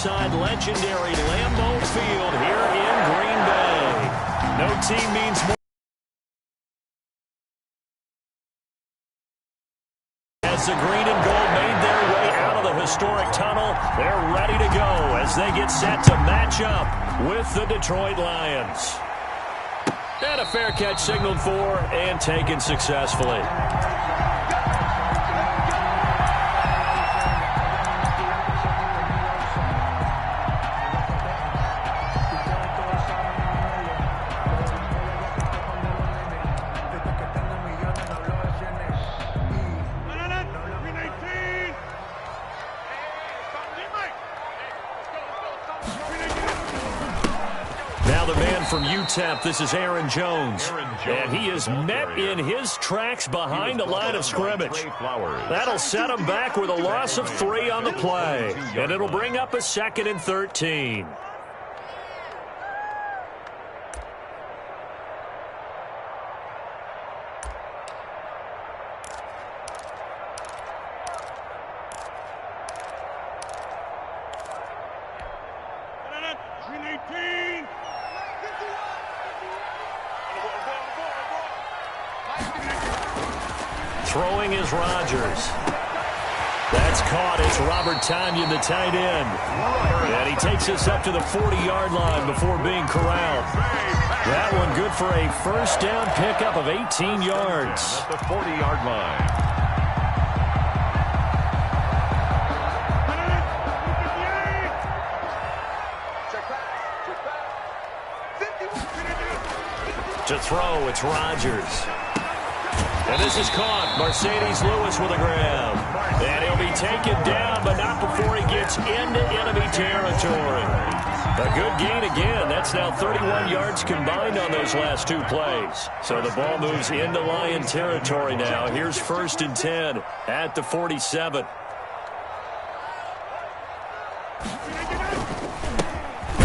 inside legendary Lambeau Field here in Green Bay. No team means more. As the green and gold made their way out of the historic tunnel, they're ready to go as they get set to match up with the Detroit Lions. And a fair catch signaled for and taken successfully. From UTEP, this is Aaron Jones, and he is met in his tracks behind the line of scrimmage. That'll set him back with a loss of 3 on the play, and it'll bring up a 2nd and 13. Throwing is Rodgers. That's caught. It's Robert Tonyan, the tight end. And he takes us up to the 40-yard line before being corralled. That one good for a first down pickup of 18 yards. At the 40-yard line. To throw, it's Rodgers. And this is caught. Mercedes Lewis with a grab. And he'll be taken down, but not before he gets into enemy territory. A good gain again. That's now 31 yards combined on those last 2 plays. So the ball moves into Lion territory now. Here's 1st and 10 at the 47.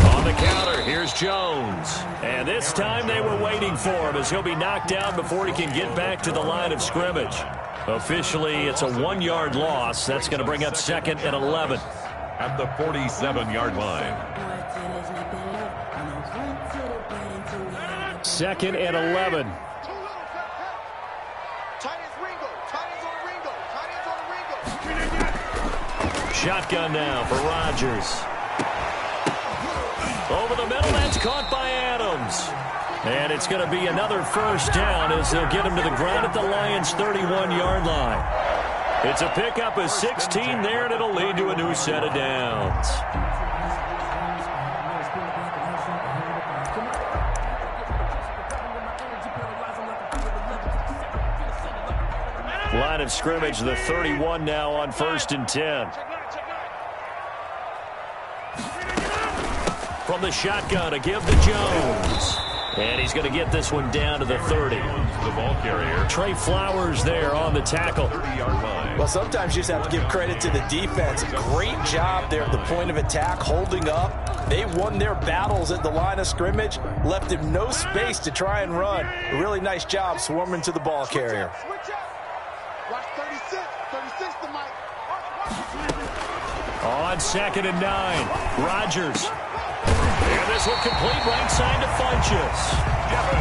On the counter, here's Jones. And this time they were waiting for him as he'll be knocked down before he can get back to the line of scrimmage. Officially, it's a 1-yard loss. That's going to bring up 2nd and 11. At the 47-yard line. 2nd and 11. Shotgun now for Rodgers. Over the middle, that's caught by Adams. And it's going to be another first down as they'll get him to the ground at the Lions' 31-yard line. It's a pickup of 16 there, and it'll lead to a new set of downs. Line of scrimmage, the 31 now on 1st and 10. From the shotgun, a give to Jones. And he's going to get this one down to the 30. The ball carrier. Trey Flowers there on the tackle. 30-yard line. Well, sometimes you just have to give credit to the defense. Great job there at the point of attack, holding up. They won their battles at the line of scrimmage, left him no space to try and run. A really nice job swarming to the ball carrier. Watch 36. 36 to Mike. On 2nd and 9, Rodgers. And this will complete right side to Funchess.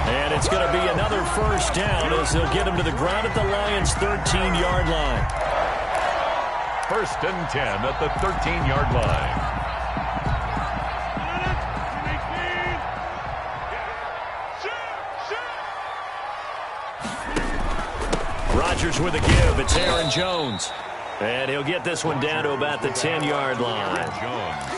And it's going to be another first down as they'll get him to the ground at the Lions' 13-yard line. 1st and 10 at the 13-yard line. Rodgers with a give. It's Aaron Jones. And he'll get this one down to about the 10-yard line.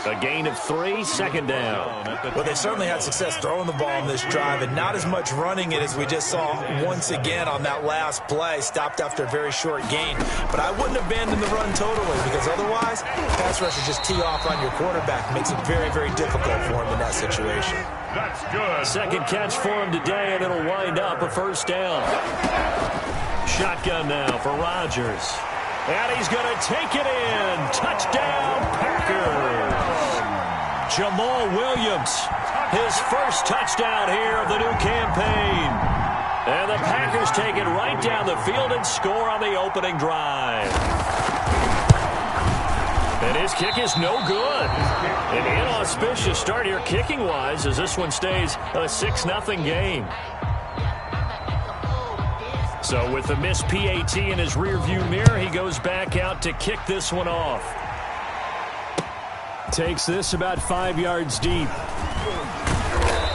A gain of 3, 2nd down. Well, they certainly had success throwing the ball in this drive, and not as much running it as we just saw once again on that last play. Stopped after a very short gain. But I wouldn't abandon the run totally, because otherwise, pass rushers just tee off on your quarterback. Makes it very, very difficult for him in that situation. That's good. 2nd catch for him today, and it'll wind up a first down. Shotgun now for Rodgers. And he's going to take it in. Touchdown, Packers. Jamal Williams, his first touchdown here of the new campaign. And the Packers take it right down the field and score on the opening drive. And his His kick is no good. An inauspicious start here kicking-wise as this one stays a 6-0 game. So with the missed PAT in his rearview mirror, he goes back out to kick this one off. Takes this about 5 yards deep.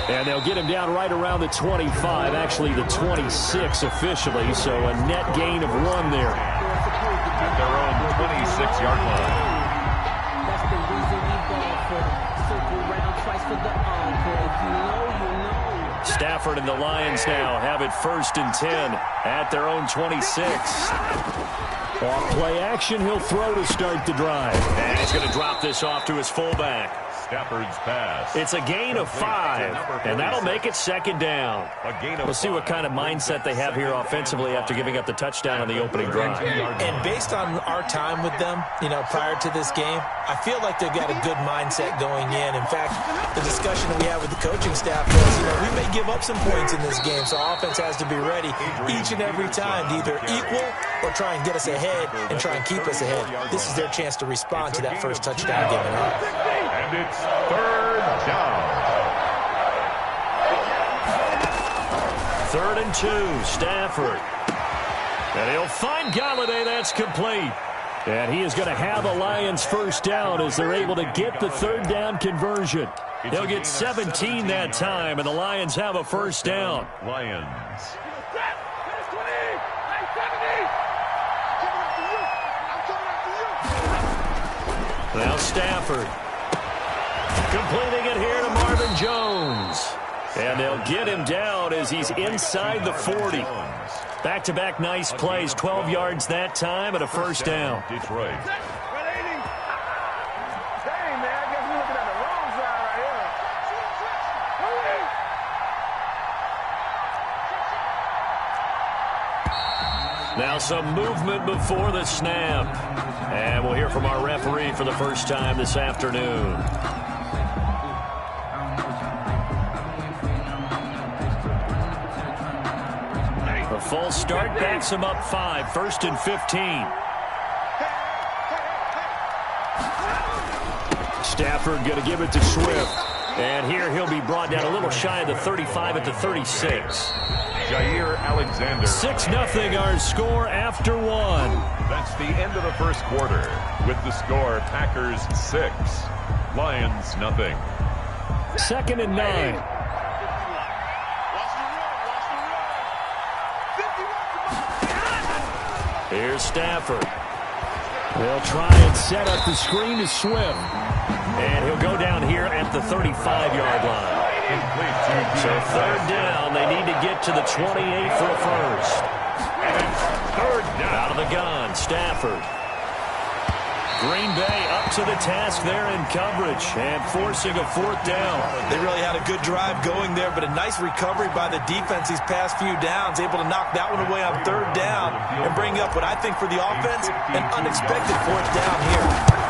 And they'll get him down right around the 25, actually the 26 officially, so a net gain of 1 there. At their own 26-yard line. That's the reason we go for circle round twice for the encore. If you know, you know. Stafford and the Lions now have it 1st and 10 at their own 26. Off play action, he'll throw to start the drive. And he's going to drop this off to his fullback. Stafford's pass. It's a gain of 5, and that'll make it 2nd down. We'll see what kind of mindset they have here offensively after giving up the touchdown on the opening drive. And based on our time with them, prior to this game, I feel like they've got a good mindset going in. In fact, the discussion that we had with the coaching staff was, we may give up some points in this game, so our offense has to be ready each and every time to either equal or try and get us ahead and try and keep us ahead. This is their chance to respond to that first touchdown given up. And it's 3rd down. 3rd and 2, Stafford. And he'll find Galladay. That's complete. And he is going to have a Lions 1st down as they're able to get the 3rd down conversion. They'll get 17 that time, and the Lions have a 1st down. Lions. Now Stafford. Completing it here to Marvin Jones. And they'll get him down as he's inside the 40. Back-to-back nice plays, 12 yards that time and a 1st down. Detroit. Now some movement before the snap. And we'll hear from our referee for the first time this afternoon. A false start backs him up 5, 1st and 15. Stafford going to give it to Swift. And here he'll be brought down a little shy of the 35 at the 36. Jair Alexander. 6-0 our score after 1. That's the end of the 1st quarter. With the score, Packers 6, Lions nothing. 2nd and 9. Here's Stafford. They'll try and set up the screen to Swift. And he'll go down here at the 35-yard line. So 3rd down, they need to get to the 28 for a 1st. 3rd down. Out of the gun, Stafford. Green Bay up to the task there in coverage and forcing a 4th down. They really had a good drive going there, but a nice recovery by the defense these past few downs, able to knock that one away on 3rd down and bring up what I think for the offense, an unexpected 4th down here.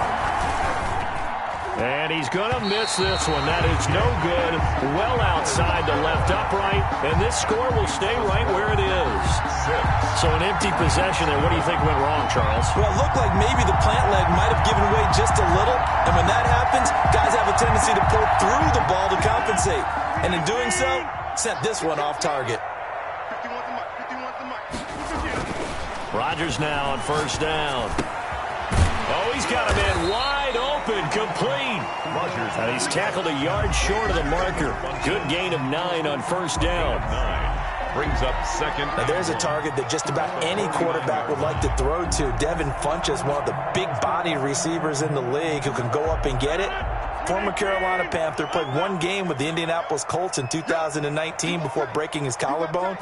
And he's going to miss this one. That is no good. Well outside the left upright. And this score will stay right where it is. So an empty possession there. What do you think went wrong, Charles? Well, it looked like maybe the plant leg might have given way just a little. And when that happens, guys have a tendency to pull through the ball to compensate. And in doing so, sent this one off target. Rodgers now on 1st down. Oh, he's got him in wide open, complete. And he's tackled a yard short of the marker. Good gain of 9 on 1st down. 9 brings up 2nd. Now there's a target that just about any quarterback would like to throw to. Devin Funchess, one of the big-bodied receivers in the league who can go up and get it. Former Carolina Panther, played 1 game with the Indianapolis Colts in 2019 before breaking his collarbone.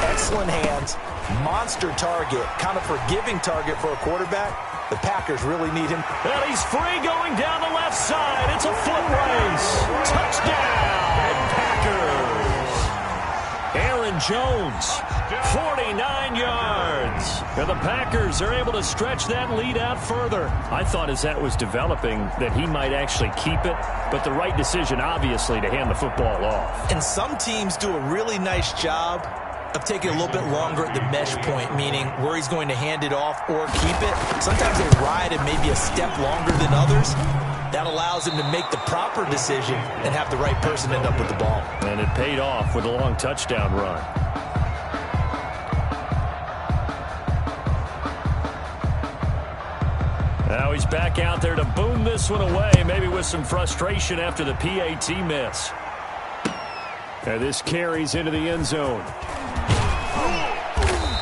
Excellent hands, monster target, kind of forgiving target for a quarterback. The Packers really need him. And he's free going down the left side. It's a foot race. Touchdown, Packers. Aaron Jones, 49 yards. And the Packers are able to stretch that lead out further. I thought as that was developing that he might actually keep it, but the right decision, obviously, to hand the football off. And some teams do a really nice job of taking a little bit longer at the mesh point, meaning where he's going to hand it off or keep it. Sometimes they ride it maybe a step longer than others. That allows him to make the proper decision and have the right person end up with the ball. And it paid off with a long touchdown run. Now he's back out there to boom this one away, maybe with some frustration after the PAT miss. And this carries into the end zone.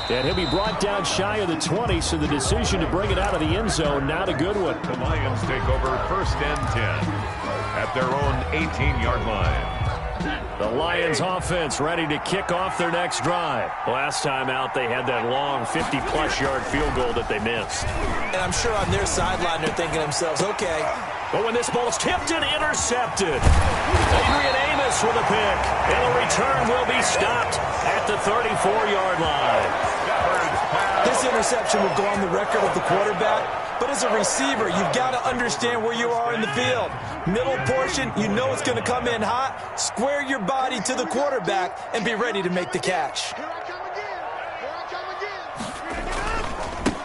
And he'll be brought down shy of the 20, so the decision to bring it out of the end zone, not a good one. The Lions take over 1st and 10 at their own 18-yard line. The Lions offense ready to kick off their next drive. Last time out, they had that long 50-plus yard field goal that they missed. And I'm sure on their sideline they're thinking to themselves, okay. But when this ball's tipped and intercepted, Adrian Amos with a pick. And the return will be stopped at the 34-yard line. This interception will go on the record of the quarterback, but as a receiver, you've got to understand where you are in the field. Middle portion, you know it's going to come in hot. Square your body to the quarterback and be ready to make the catch. Here I come again. Here I come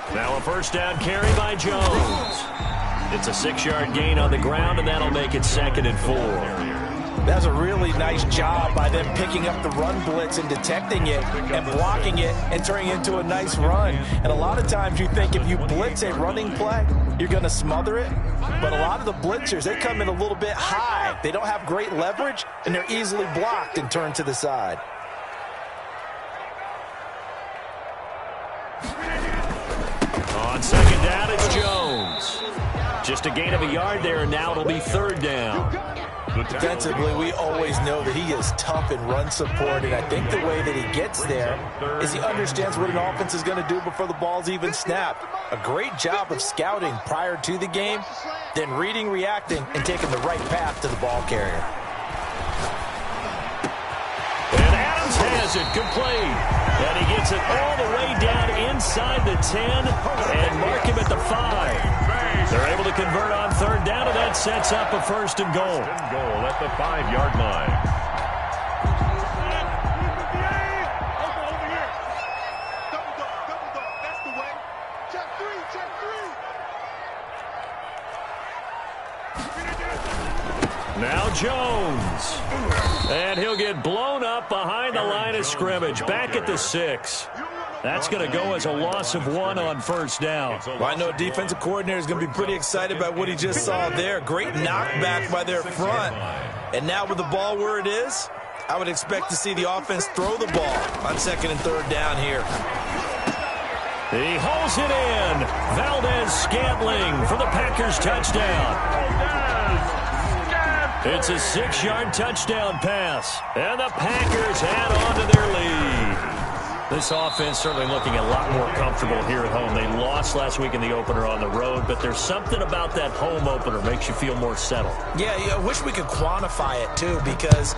again. Now a first down carry by Jones. It's a 6-yard gain on the ground, and that'll make it 2nd and 4. That's a really nice job by them picking up the run blitz and detecting it and blocking it and turning it into a nice run. And a lot of times you think if you blitz a running play, you're going to smother it. But a lot of the blitzers, they come in a little bit high. They don't have great leverage, and they're easily blocked and turned to the side. On 2nd down, it's Jones. Just a gain of a yard there, and now it'll be 3rd down. Defensively, we always know that he is tough in run support, and I think the way that he gets there is he understands what an offense is going to do before the ball's even snapped. A great job of scouting prior to the game, then reading, reacting, and taking the right path to the ball carrier. And Adams has it, complete. And he gets it all the way down inside the 10 and mark him at the 5. They're able to convert on 3rd down, and that sets up a 1st and goal. 1st and goal at the 5-yard line. Over here. Double dog. That's the way. Check 3. Now Jones. And he'll get blown up behind the line of scrimmage. Back at the 6. That's going to go as a loss of 1 on 1st down. Well, I know a defensive coordinator is going to be pretty excited about what he just saw there. Great knockback by their front. And now with the ball where it is, I would expect to see the offense throw the ball on 2nd and 3rd down here. He hauls it in. Valdez-Scantling for the Packers touchdown. It's a 6-yard touchdown pass. And the Packers add on to their lead. This offense certainly looking a lot more comfortable here at home. They lost last week in the opener on the road, but there's something about that home opener makes you feel more settled. Yeah, I wish we could quantify it, too, because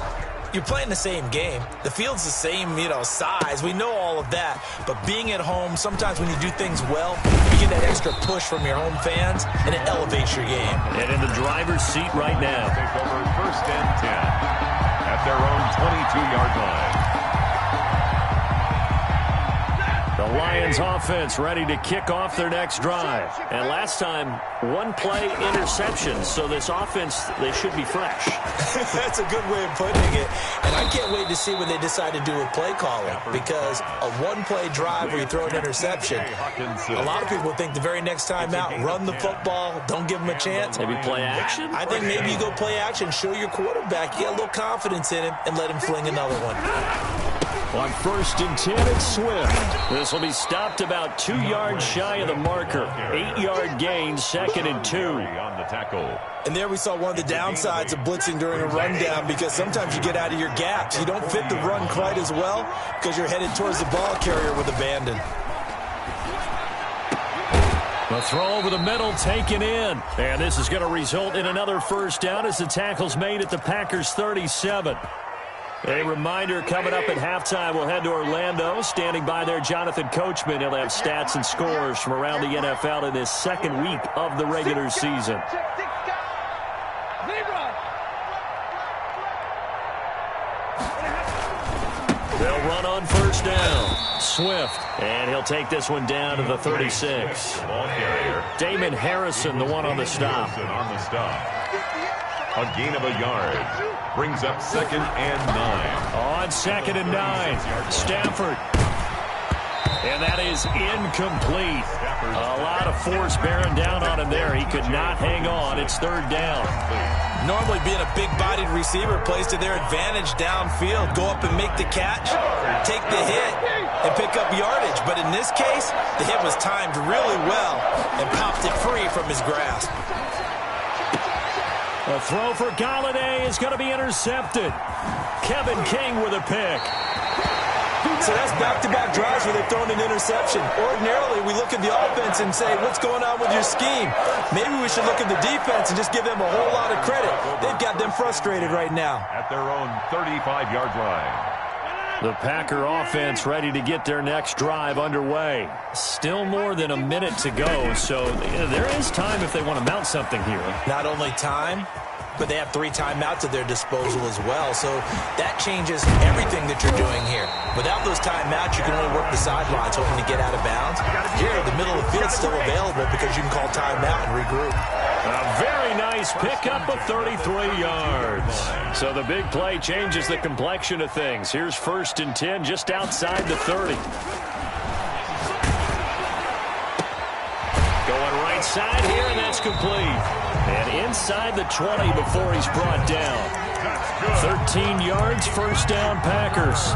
you're playing the same game. The field's the same, size. We know all of that. But being at home, sometimes when you do things well, you get that extra push from your home fans, and it elevates your game. And in the driver's seat right now. Take over 1st and 10 at their own 22-yard line. The Lions offense ready to kick off their next drive. And last time, 1-play interception. So this offense, they should be fresh. That's a good way of putting it. And I can't wait to see when they decide to do a play calling. Because a 1-play drive where you throw an interception, a lot of people think the very next time out, run the football, don't give them a chance. Maybe play action? I think maybe you go play action, show your quarterback, you get a little confidence in him, and let him fling another one. On 1st and 10, it's Swift. This will be stopped about 2 yards shy of the marker. 8-yard gain, 2nd and 2. On the tackle. And there we saw one of the downsides of blitzing during a rundown, because sometimes you get out of your gaps. You don't fit the run quite as well because you're headed towards the ball carrier with abandon. The throw over the middle taken in. And this is going to result in another 1st down as the tackle's made at the Packers 37. A reminder, coming up at halftime, we'll head to Orlando. Standing by there, Jonathan Coachman. He'll have stats and scores from around the NFL in this 2nd week of the regular season. They'll run on first down. Swift, and he'll take this one down to the 36. Ball carrier. Damon Harrison, the one on the stop. On the stop. A gain of a yard. Brings up 2nd and 9. On 2nd and 9. Stafford. And that is incomplete. A lot of force bearing down on him there. He could not hang on. It's 3rd down. Normally being a big-bodied receiver plays to their advantage downfield. Go up and make the catch, take the hit, and pick up yardage. But in this case, the hit was timed really well and popped it free from his grasp. A throw for Galladay is going to be intercepted. Kevin King with a pick. So that's back-to-back drives where they've thrown an interception. Ordinarily, we look at the offense and say, what's going on with your scheme? Maybe we should look at the defense and just give them a whole lot of credit. They've got them frustrated right now. At their own 35-yard line. The Packer offense ready to get their next drive underway. Still more than a minute to go, so there is time if they want to mount something here. Not only time, but they have 3 timeouts at their disposal as well. So that changes everything that you're doing here. Without those timeouts, you can only work the sidelines hoping to get out of bounds. Here, the middle of the field's still available because you can call timeout and regroup. A very nice pickup of 33 yards. So the big play changes the complexion of things. Here's 1st and 10 just outside the 30. Going right side here, and that's complete. And inside the 20 before he's brought down. 13 yards, 1st down, Packers.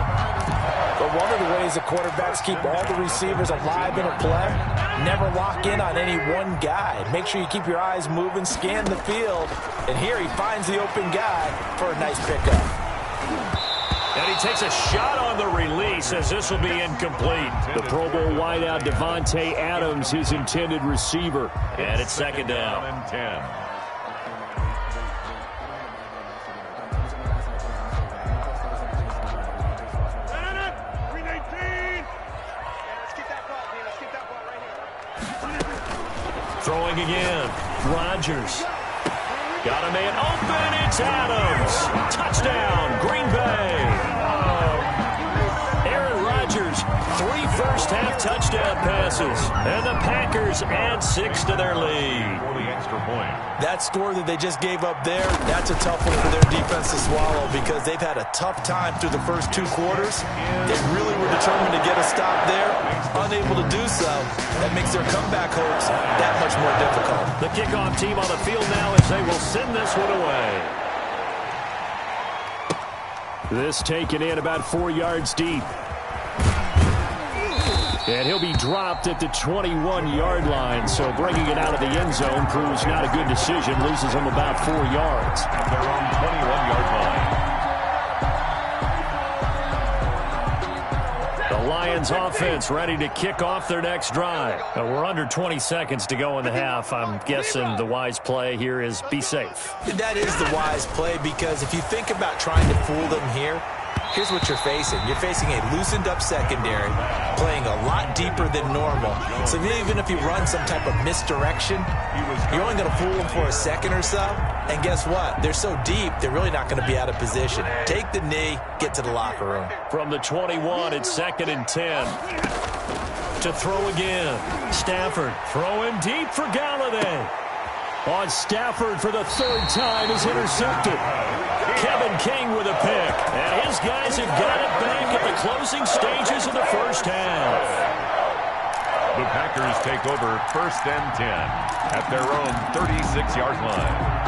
But one of the ways the quarterbacks keep all the receivers alive in a play, never lock in on any one guy. Make sure you keep your eyes moving, scan the field. And here he finds the open guy for a nice pickup. And he takes a shot on the release as this will be incomplete. The Pro Bowl wideout Devontae Adams, his intended receiver. And it's 2nd down. And 10. Throwing again. Rodgers. Got a man open. It's Adams. Touchdown, Green Bay. Aaron Rodgers, 3 first-half touchdown passes. And the Packers add 6 to their lead. For the extra point. That score that they just gave up there, that's a tough one for their defense to swallow because they've had a tough time through the first 2 quarters. They really were determined to get a stop there. Unable to do so, that makes their comeback hopes that much more difficult. The kickoff team on the field now as they will send this one away. This taken in about 4 yards deep. And he'll be dropped at the 21-yard line, so bringing it out of the end zone proves not a good decision. Loses him about 4 yards. At their own 21-yard line. The Lions offense ready to kick off their next drive. We're under 20 seconds to go in the half. I'm guessing the wise play here is be safe. That is the wise play because if you think about trying to fool them here, here's what you're facing. You're facing a loosened-up secondary, playing a lot deeper than normal. So even if you run some type of misdirection, you're only going to fool them for a second or so. And guess what? They're so deep, they're really not going to be out of position. Take the knee, get to the locker room. From the 21, it's 2nd and 10. To throw again. Stafford throwing deep for Galladay. On Stafford for the 3rd time is intercepted. Kevin King with a pick. And his guys have got it back at the closing stages of the first half. The Packers take over 1st and 10 at their own 36-yard line.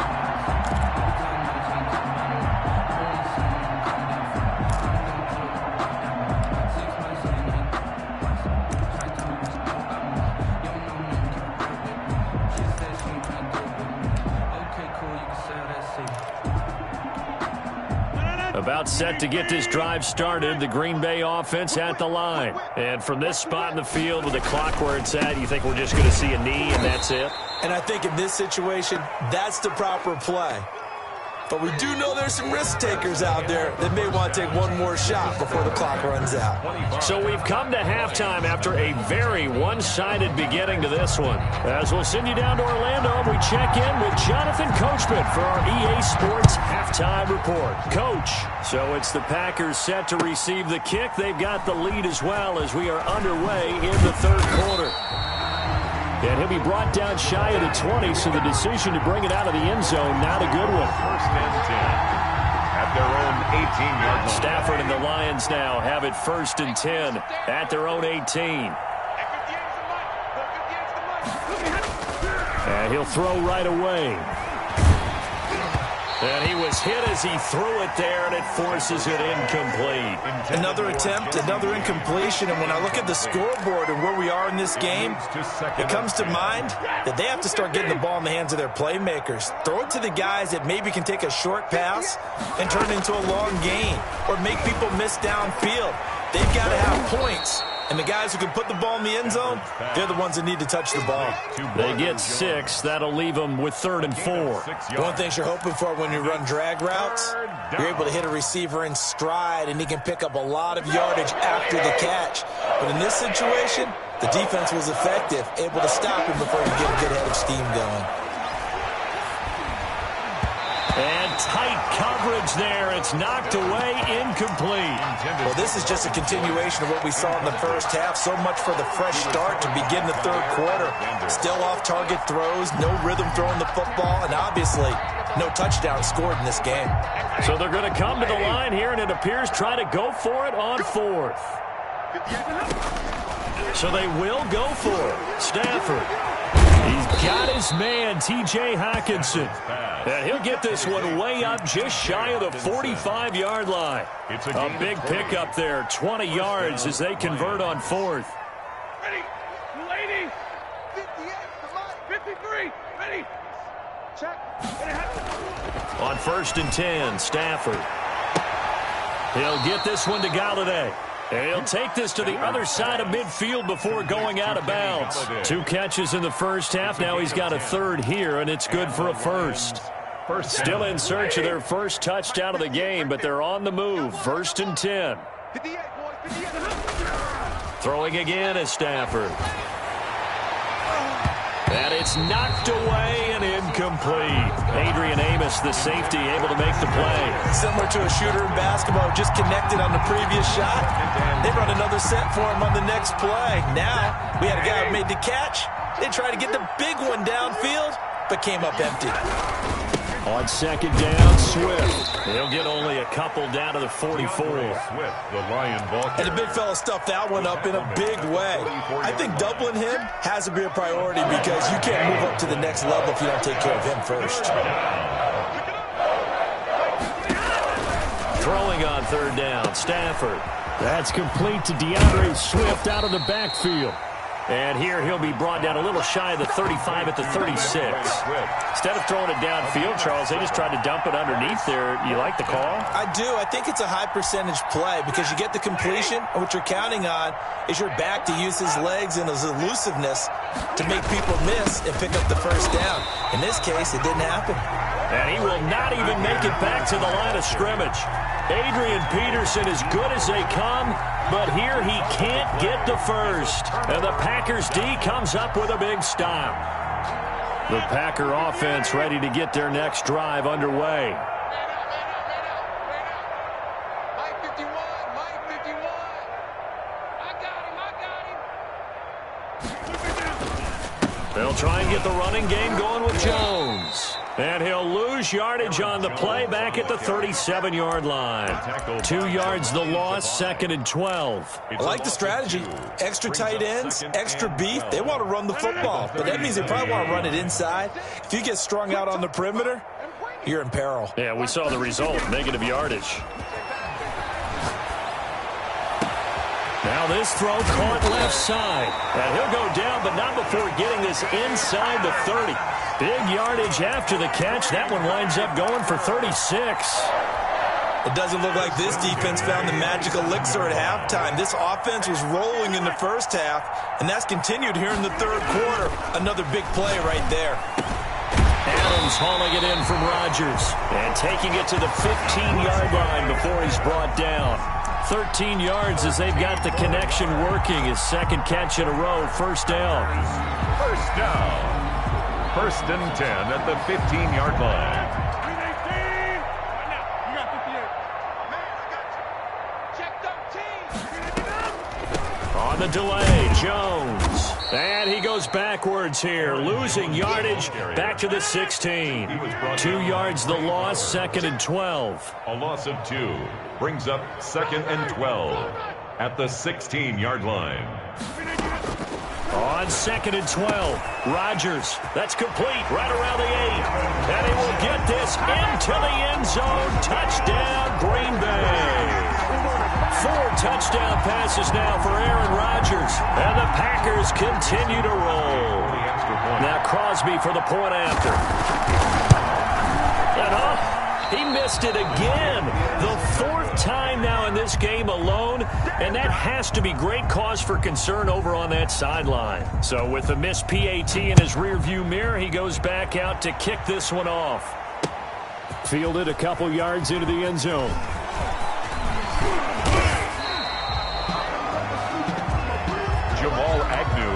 About set to get this drive started, the Green Bay offense at the line. And from this spot in the field with the clock where it's at, you think we're just going to see a knee and that's it? And I think in this situation, that's the proper play. But we do know there's some risk takers out there that may want to take one more shot before the clock runs out. So we've come to halftime after a very one-sided beginning to this one. As we'll send you down to Orlando, we check in with Jonathan Coachman for our EA Sports Halftime Report. Coach, so it's the Packers set to receive the kick. They've got the lead as well as we are underway in the third quarter. And he'll be brought down shy of the 20, so the decision to bring it out of the end zone, not a good one. First and 10 at their own 18-yard line. Stafford and the Lions now have it first and 10 at their own 18. And he'll throw right away. And he was hit as he threw it there, and it forces it incomplete. Another attempt, another incompletion, and when I look at the scoreboard and where we are in this game, it comes to mind that they have to start getting the ball in the hands of their playmakers. Throw it to the guys that maybe can take a short pass and turn it into a long gain or make people miss downfield. They've got to have points. And the guys who can put the ball in the end zone, they're the ones that need to touch the ball. They get 6. That'll leave them with 3rd and 4. One thing you're hoping for when you run drag routes, you're able to hit a receiver in stride, and he can pick up a lot of yardage after the catch. But in this situation, the defense was effective, able to stop him before he could get a good head of steam going. And tight coverage there. It's knocked away, incomplete. Well, this is just a continuation of what we saw in the first half. So much for the fresh start to begin the third quarter. Still off-target throws, no rhythm throwing the football, and obviously no touchdown scored in this game. So they're going to come to the line here, and it appears try to go for it on 4th. So they will go for it. Stafford. He's got his man, T.J. Hockenson. And he'll get this one way up just shy of the 45-yard line. A big pickup there, 20 yards as they convert on 4th. Ready, 280, 58, 53, ready, check. On 1st and 10, Stafford. He'll get this one to Galladay. And he'll take this to the other side of midfield before going out of bounds. 2 catches in the first half. Now he's got a 3rd here, and it's good for a first. Still in search of their first touchdown of the game, but they're on the move. 1st and 10. Throwing again is Stafford. And it's knocked away and incomplete. Adrian Amos, the safety, able to make the play. Similar to a shooter in basketball, just connected on the previous shot. They run another set for him on the next play. Now, we had a guy who made the catch. They tried to get the big one downfield, but came up empty. On 2nd down, Swift. He'll get only a couple down to the 44. And the big fella stuffed that one up in a big way. I think doubling him has to be a priority because you can't move up to the next level if you don't take care of him first. Throwing on 3rd down, Stafford. That's complete to DeAndre Swift out of the backfield. And here he'll be brought down a little shy of the 35 at the 36. Instead of throwing it downfield, Charles, they just tried to dump it underneath there. You like the call? I do. I think it's a high percentage play because you get the completion, and what you're counting on is your back to use his legs and his elusiveness to make people miss and pick up the first down. In this case, it didn't happen. And he will not even make it back to the line of scrimmage. Adrian Peterson as good as they come, but here he can't get the first. And the Packers D comes up with a big stop. The Packer offense ready to get their next drive underway. Mike 51, Mike 51. I got him. They'll try and get the running game going with Jones. And he'll lose yardage on the play back at the 37-yard line. 2 yards the loss, 2nd and 12. I like the strategy. Extra tight ends, extra beef. They want to run the football, but that means they probably want to run it inside. If you get strung out on the perimeter, you're in peril. Yeah, we saw the result, negative yardage. Now this throw caught left side. And he'll go down, but not before getting this inside the 30. Big yardage after the catch. That one winds up going for 36. It doesn't look like this defense found the magic elixir at halftime. This offense was rolling in the first half, and that's continued here in the third quarter. Another big play right there. Adams hauling it in from Rodgers and taking it to the 15-yard line before he's brought down. 13 yards as they've got the connection working. His second catch in a row, first down. First down. First and 10 at the 15-yard line. On the delay, Jones. And he goes backwards here, losing yardage back to the 16. 2 yards the loss, second and 12. A loss of 2 brings up second and 12 at the 16-yard line. On second and 12, Rodgers. That's complete right around the 8. And he will get this into the end zone. Touchdown, Green Bay. 4 touchdown passes now for Aaron Rodgers. And the Packers continue to roll. Now Crosby for the point after. And he missed it again. The 4th time now in this game alone. And that has to be great cause for concern over on that sideline. So with the missed PAT in his rearview mirror, he goes back out to kick this one off. Fielded a couple yards into the end zone.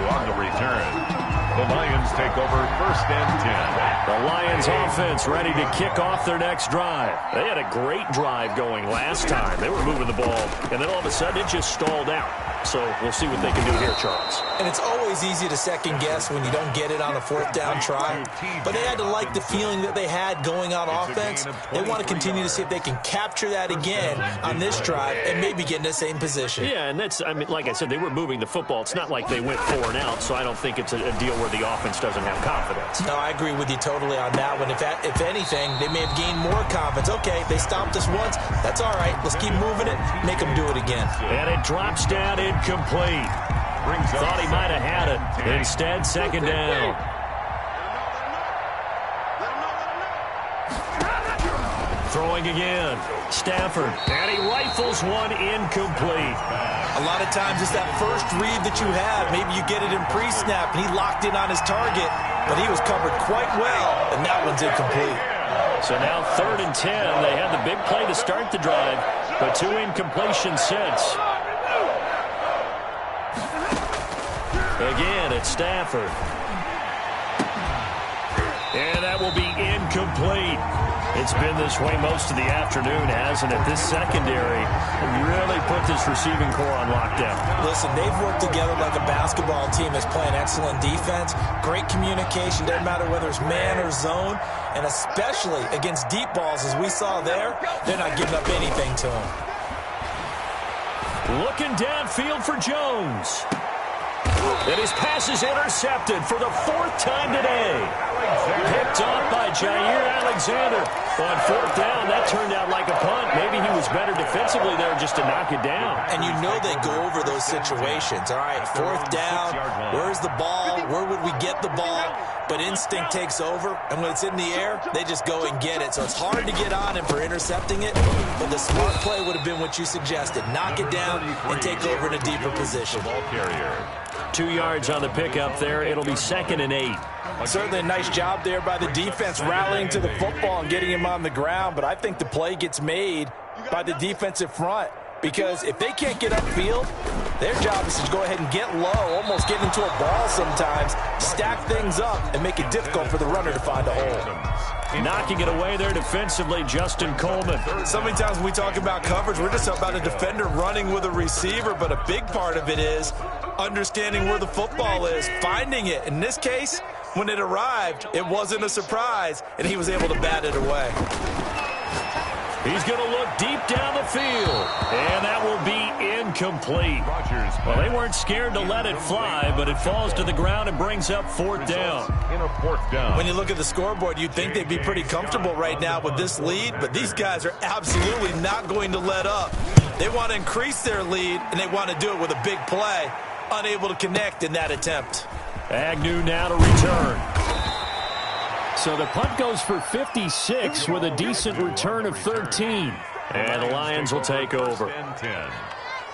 On the return. The Lions take over first and 10. The Lions offense ready to kick off their next drive. They had a great drive going last time. They were moving the ball, and then all of a sudden it just stalled out. So we'll see what they can do here, Charles. And it's always easy to second guess when you don't get it on a 4th down try. But they had to like the feeling that they had going on offense. They want to continue to see if they can capture that again on this drive and maybe get in the same position. Yeah, and that's, I mean, like I said, they were moving the football. It's not like they went 4 and out, so I don't think it's a deal where the offense doesn't have confidence. No, I agree with you totally on that one. If anything, they may have gained more confidence. Okay, they stopped us once. That's all right. Let's keep moving it. Make them do it again. And it drops down incomplete. Thought he might have had it. Instead, second down. Throwing again. Stafford. And he rifles one incomplete. A lot of times it's that first read that you have. Maybe you get it in pre-snap, and he locked in on his target, but he was covered quite well, and that one's incomplete. So now 3rd and 10. They had the big play to start the drive, but 2 incompletions since. Again, it's Stafford. And that will be incomplete. It's been this way most of the afternoon, hasn't it? This secondary really put this receiving core on lockdown. Listen, they've worked together like a basketball team that's playing excellent defense. Great communication, doesn't matter whether it's man or zone. And especially against deep balls, as we saw there, they're not giving up anything to them. Looking downfield for Jones. And his pass is intercepted for the 4th time today. Picked off by Jair Alexander. On 4th down, that turned out like a punt. Maybe he was better defensively there just to knock it down. And you know they go over those situations. All right, 4th down, where's the ball? Where would we get the ball? But instinct takes over, and when it's in the air, they just go and get it. So it's hard to get on him for intercepting it, but the smart play would have been what you suggested. Knock it down and take over in a deeper position. Ball carrier. 2 yards on the pickup there. It'll be 2nd and 8. Certainly a nice job there by the defense rallying to the football and getting him on the ground, but I think the play gets made by the defensive front. Because if they can't get upfield, their job is to go ahead and get low, almost get into a ball sometimes, stack things up, and make it difficult for the runner to find a hole. Knocking it away there defensively, Justin Coleman. So many times when we talk about coverage, we're just about a defender running with a receiver, but a big part of it is understanding where the football is, finding it. In this case, when it arrived, it wasn't a surprise, and he was able to bat it away. He's going to look deep down the field, and that will be incomplete. Well, they weren't scared to let it fly, but it falls to the ground and brings up 4th down. In a 4th down. When you look at the scoreboard, you'd think they'd be pretty comfortable right now with this lead, but these guys are absolutely not going to let up. They want to increase their lead, and they want to do it with a big play. Unable to connect in that attempt. Agnew now to return. So the punt goes for 56 with a decent return of 13. And the Lions will take over.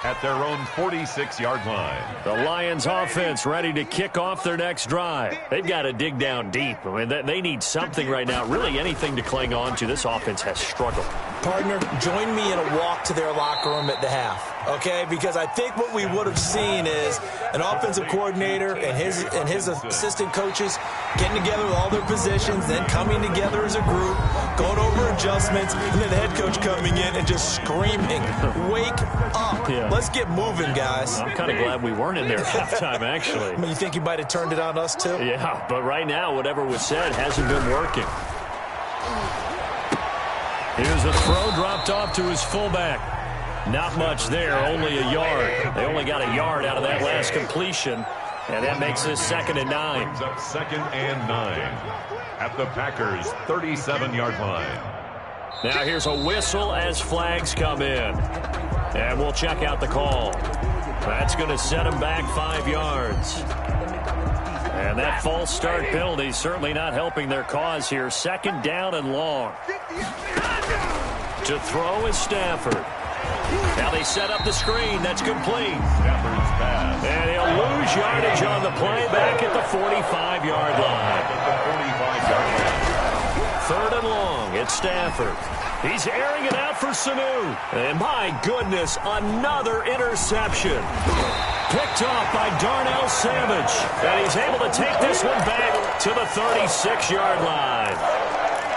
at their own 46-yard line. The Lions offense ready to kick off their next drive. They've got to dig down deep. I mean, they need something right now, really anything to cling on to. This offense has struggled. Partner, join me in a walk to their locker room at the half, okay? Because I think what we would have seen is an offensive coordinator and his assistant coaches getting together with all their positions, then coming together as a group, going over adjustments, and then the head coach coming in and just screaming, "Wake up. Yeah. Let's get moving, guys." I'm kind of glad we weren't in there at halftime, actually. I mean, you think you might have turned it on us, too? Yeah, but right now, whatever was said hasn't been working. Here's a throw dropped off to his fullback. Not much there, only a yard. They only got a yard out of that last completion, and that makes this 2nd and 9. Brings up 2nd and 9 at the Packers' 37-yard line. Now here's a whistle as flags come in. And we'll check out the call. That's going to set him back 5 yards. And that false start penalty certainly not helping their cause here. 2nd down and long. To throw is Stafford. Now they set up the screen. That's complete. Stafford's pass. And he'll lose yardage on the play back at the 45-yard line. 3rd and long. It's Stafford. He's airing it out for Sanu. And my goodness, another interception. Picked off by Darnell Savage. And he's able to take this one back to the 36-yard line.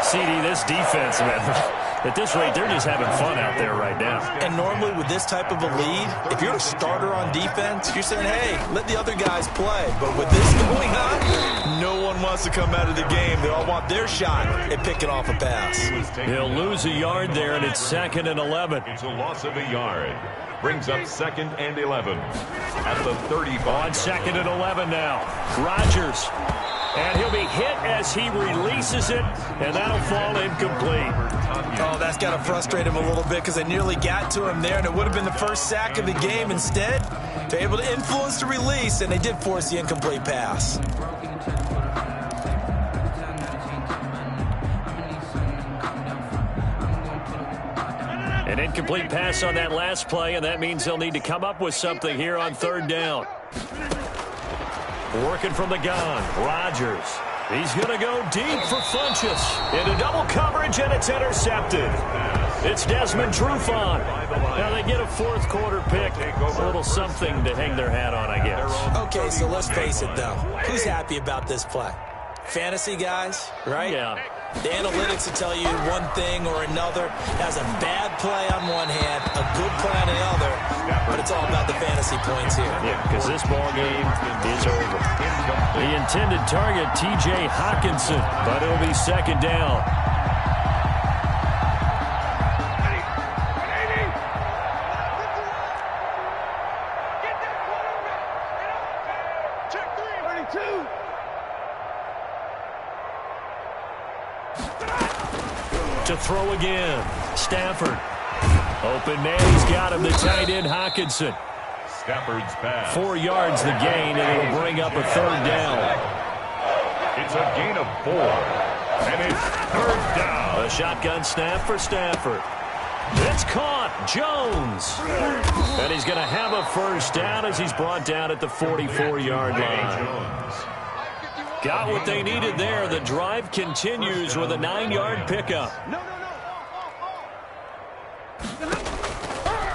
CD, this defense, man, at this rate, they're just having fun out there right now. And normally with this type of a lead, if you're a starter on defense, you're saying, hey, let the other guys play. But with this going on, no one wants to come out of the game. They all want their shot at picking off a pass. He'll lose a yard there, and it's 2nd and 11. It's a loss of a yard. Brings up 2nd and 11 at the 35. On 2nd and 11 now. Rodgers. And he'll be hit as he releases it, and that'll fall incomplete. Oh, that's got to frustrate him a little bit because they nearly got to him there, and it would have been the first sack of the game. Instead, they're able to influence the release, and they did force the incomplete pass. An incomplete pass on that last play, and that means they'll need to come up with something here on 3rd down. Working from the gun, Rodgers. He's going to go deep for Funchess. Into double coverage, and it's intercepted. It's Desmond Trufant. Now they get a 4th quarter pick. A little something to hang their hat on, I guess. Okay, so let's face it, though. Who's happy about this play? Fantasy guys, right? Yeah. The analytics will tell you one thing or another. Has a bad play on one hand, a good play on the other, but it's all about the fantasy points here. Yeah, because this ball game is over. The intended target, T.J. Hawkinson, but it'll be 2nd down. To throw again. Stafford. Open man. He's got him. The tight end, Hawkinson. Stafford's pass. 4 yards the gain, and it'll bring up a 3rd down. It's a gain of 4. And it's 3rd down. A shotgun snap for Stafford. It's caught. Jones. And he's going to have a 1st down as he's brought down at the 44-yard line. Got what they needed there. The drive continues with a 9-yard pickup.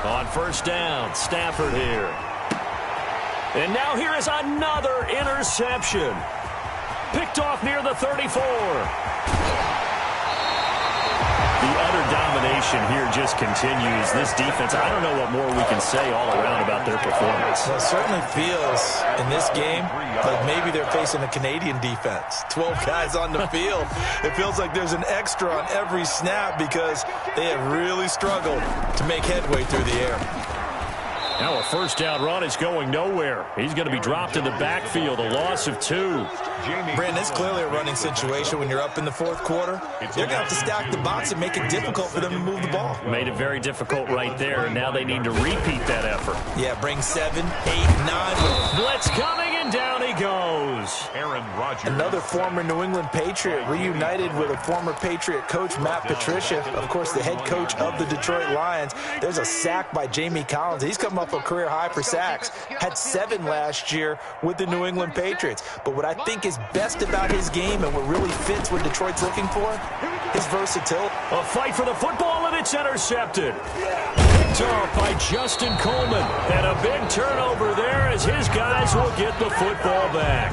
On 1st down, Stafford here. And now here is another interception. Picked off near the 34. The utter domination here just continues. This defense, I don't know what more we can say all around about their performance. Well, it certainly feels in this game like maybe they're facing a Canadian defense. 12 guys on the field. It feels like there's an extra on every snap because they have really struggled to make headway through the air. Now a 1st down run is going nowhere. He's going to be dropped in the backfield, a loss of 2. Brandon, it's clearly a running situation when you're up in the 4th quarter. They're going to have to stack the box and make it difficult for them to move the ball. Made it very difficult right there, and now they need to repeat that effort. Yeah, bring 7, 8, 9. Blitz coming, and down he goes. throws. Aaron Rodgers. Another former New England Patriot reunited with a former Patriot coach, Matt Patricia, of course, the head coach of the Detroit Lions. There's a sack by Jamie Collins. He's come up a career high for sacks. Had 7 last year with the New England Patriots. But what I think is best about his game and what really fits what Detroit's looking for, his versatility. A fight for the football, and it's intercepted. Picked off by Justin Coleman. And a big turnover there as his guys will get the football back.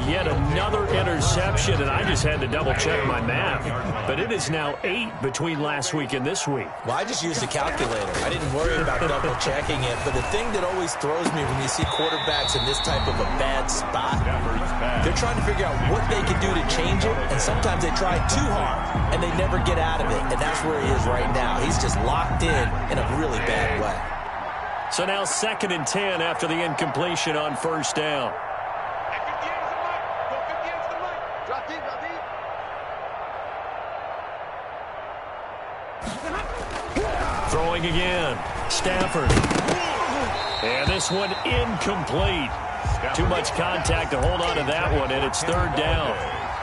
Yet another interception, and I just had to double-check my math. But it is now 8 between last week and this week. Well, I just used a calculator. I didn't worry about double-checking it. But the thing that always throws me when you see quarterbacks in this type of a bad spot, they're trying to figure out what they can do to change it, and sometimes they try too hard, and they never get out of it. And that's where he is right now. He's just locked in a really bad way. So now 2nd and 10 after the incompletion on first down. Throwing again. Stafford. And this one incomplete. Too much contact to hold on to that one, and it's 3rd down.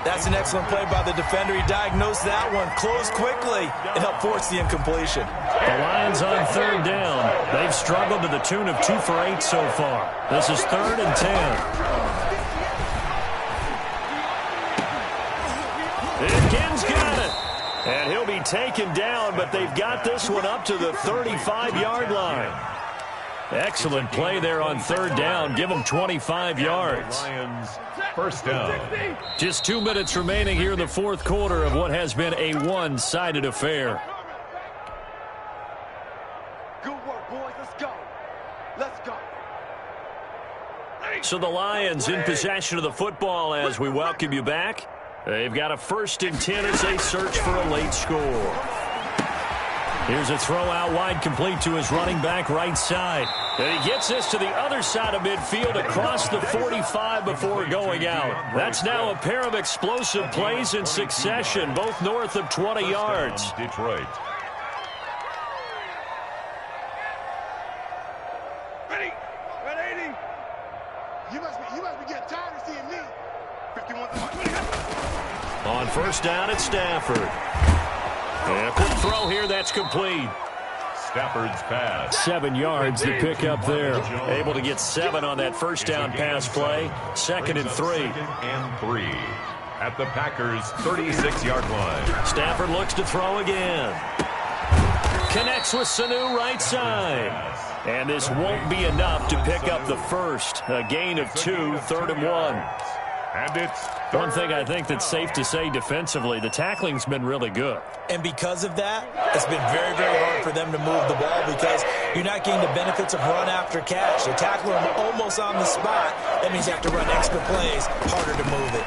That's an excellent play by the defender. He diagnosed that one, closed quickly, and helped force the incompletion. The Lions on 3rd down. They've struggled to the tune of 2 for 8 so far. This is 3rd and 10. Again's got it. And he'll be taken down, but they've got this one up to the 35-yard line. Excellent play there on 3rd down. Give them 25 yards. Lions, first down. Just 2 minutes remaining here in the 4th quarter of what has been a one-sided affair. Good work, boys. Let's go. Let's go. So the Lions in possession of the football as we welcome you back. They've got a 1st and 10 as they search for a late score. Here's a throw out wide, complete to his running back right side. And he gets this to the other side of midfield across the 45 before going out. That's now a pair of explosive plays in succession, both north of 20 yards. Detroit. Ready? 180. You must be getting tired of seeing me. 51 to 1. On first down, it's Stafford. And a quick throw here, that's complete. Stafford's pass. 7 yards to pick up there. Able to get 7 on that first down pass play. 2nd and 3. 2nd and 3. At the Packers' 36-yard line. Stafford looks to throw again. Connects with Sanu right side. And this won't be enough to pick up the first. A gain of 2, 3rd and 1. And it's one thing I think that's safe to say defensively, the tackling's been really good. And because of that, it's been very, very hard for them to move the ball because you're not getting the benefits of run after catch. They're tackling them almost on the spot. That means you have to run extra plays, harder to move it.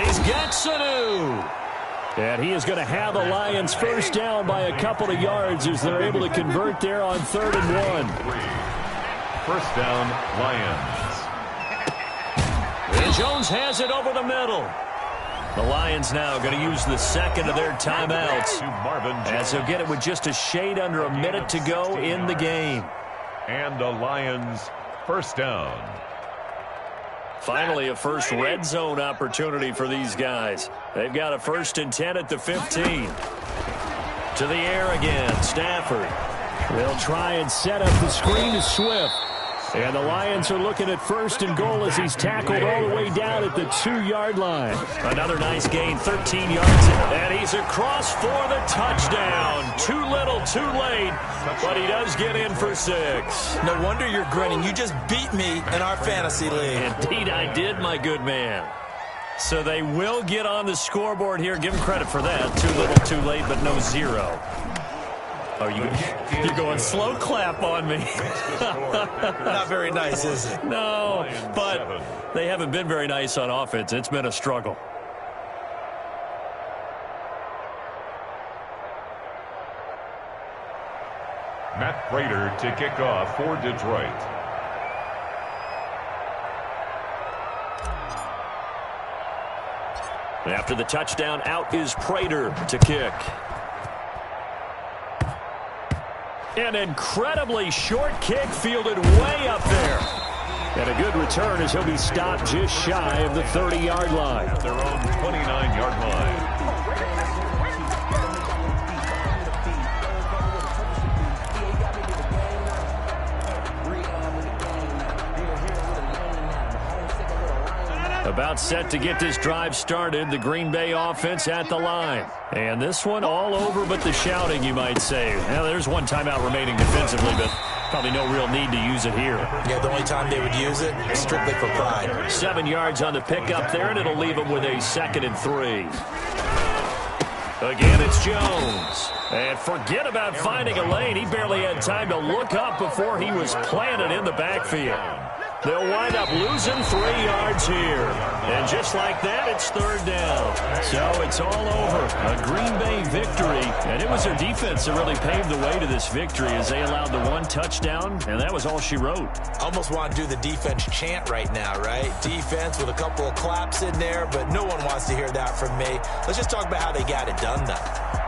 He's got Sanu. And he is going to have the Lions first down by a couple of yards as they're able to convert there on 3rd and 1. First down, Lions. And Jones has it over the middle. The Lions now going to use the 2nd of their timeouts as they'll get it with just a shade under a minute to go in the game. And the Lions first down. Finally, a first red zone opportunity for these guys. They've got a 1st and 10 at the 15. To the air again, Stafford. They'll try and set up the screen to Swift. And the Lions are looking at 1st and goal as he's tackled all the way down at the 2-yard line. Another nice gain, 13 yards. And he's across for the touchdown. Too little, too late, but he does get in for 6. No wonder you're grinning. You just beat me in our fantasy league. Indeed I did, my good man. So they will get on the scoreboard here. Give them credit for that. Too little, too late, but no 0. Oh, you're going slow clap on me. Not very nice, is it? No, but they haven't been very nice on offense. It's been a struggle. Matt Prater to kick off for Detroit. After the touchdown, out is Prater to kick. An incredibly short kick fielded way up there. And a good return as he'll be stopped just shy of the 30-yard line. At their own 29-yard line. About set to get this drive started, the Green Bay offense at the line. And this one all over but the shouting, you might say. Now, there's one timeout remaining defensively, but probably no real need to use it here. Yeah, the only time they would use it is strictly for pride. 7 yards on the pickup there, and it'll leave them with a 2nd and 3. Again, it's Jones. And forget about finding a lane. He barely had time to look up before he was planted in the backfield. They'll wind up losing 3 yards here. And just like that, it's 3rd down. So it's all over. A Green Bay victory. And it was their defense that really paved the way to this victory as they allowed the 1 touchdown, and that was all she wrote. Almost want to do the defense chant right now, right? Defense with a couple of claps in there, but no one wants to hear that from me. Let's just talk about how they got it done, though.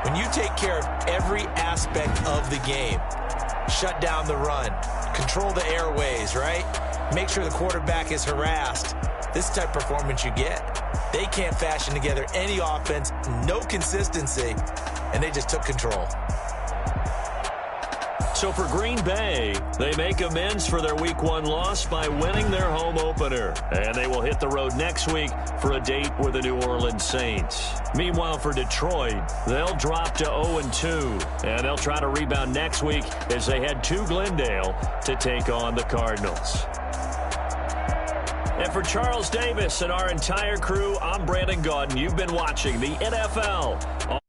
When you take care of every aspect of the game, shut down the run, control the airways, right? Make sure the quarterback is harassed. This type of performance you get. They can't fashion together any offense, no consistency, and they just took control. So for Green Bay, they make amends for their Week 1 loss by winning their home opener. And they will hit the road next week for a date with the New Orleans Saints. Meanwhile, for Detroit, they'll drop to 0-2. And they'll try to rebound next week as they head to Glendale to take on the Cardinals. And for Charles Davis and our entire crew, I'm Brandon Gaudin. You've been watching the NFL.